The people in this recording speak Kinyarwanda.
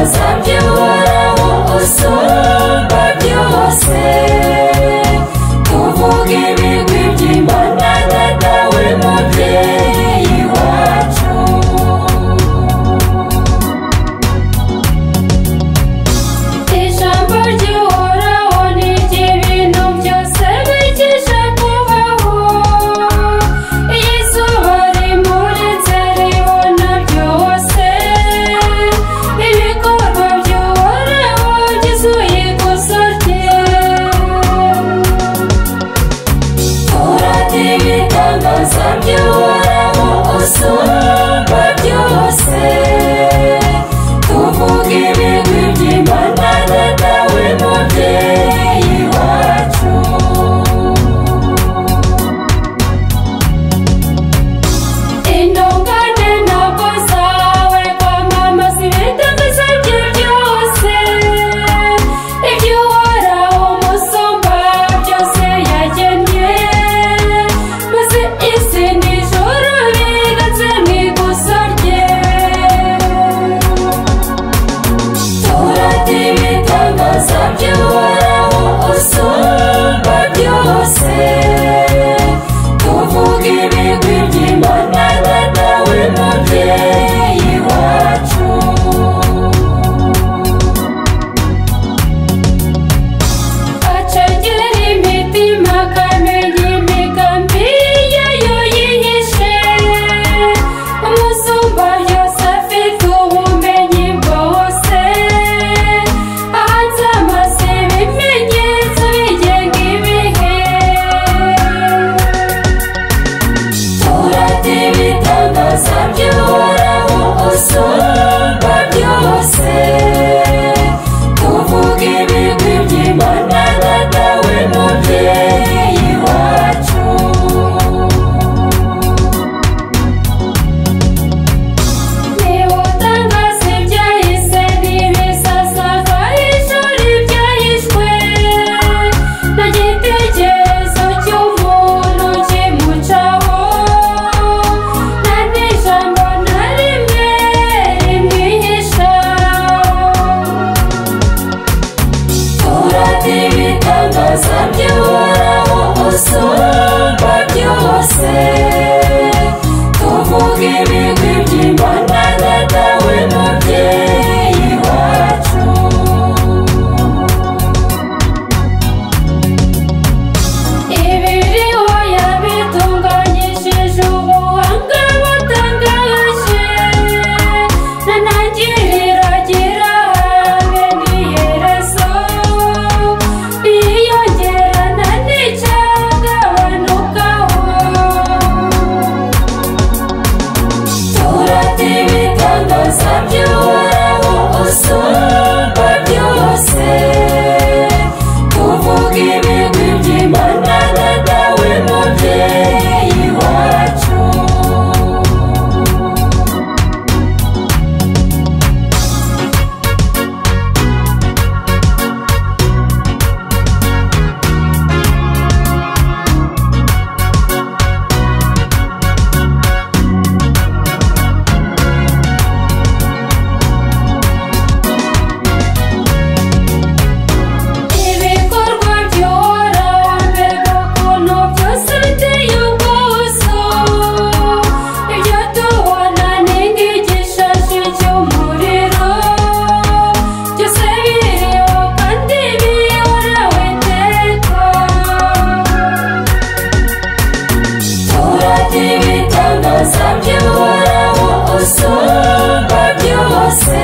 ibitangaza by'Uhoraho usumba byose, tuvuga ibigwi by'Imana Data we mubyeyi wacu. Ijambo ry'Uhoraho ni iry'ibintu byose bigisha kubaho, izuba rimuritse ribona byose, ibikorwa by'Uhoraho byuzuye ikuzo rye. Turata ibitangaza by'Uhoraho usumba byose, tuvuga ibigwi by'Imana Data we mubyeyi wacu. Intungane ntabwo zawe kwamamaza ibitangaza bye byose, iby'Uhoraho umusumba byose yagennye, maze isi n'ijuru bigatse mu ikuzo rye. Turata ibitangaza by'Uhoraho usumba byose, tuvuga ibigwi by'Imana Data we mubyeyi wacu. Acengera imitima akamenya imigambi yayo yihishe, umusumba byose afite ubumenyi bwose, ahanze amaso ibimenyetso bigenga ibihe. Turata ibitangaza by'Uhoraho usumba byose, tuvuga ibigwi by'Imana Data we mubyeyi wacu. Niba utangaza ibyahise n'ibisasaga ijoro ibyahishwe, nta gitekerezo cy'umuntu kimucaho, nta n'ijambo na rimwe rimwihisha. Turata ibitangaza by'Uhoraho usumba byose, tuvuga ibigwi by'Imana Data we mubyeyi wacu. Ibiriho yabitunganyishije ubuhanga butangaje, nta ntangiriro agira habe n'iherezo, ntiyongerana n'icyagabanukaho. Turata ibitangaza by'Uhoraho usumba byose, tuvuga ibigwi by'Imana Data we mubyeyi wacu. Ibikorwa by'Uhoraho mbega ukuntu byose biteye ubwuzu, ibyo tubona ni nk'igishashi cy'umuriro, byose biriho kandi bihoraho iteka. Turata ibitangaza by'Uhoraho usumba byose,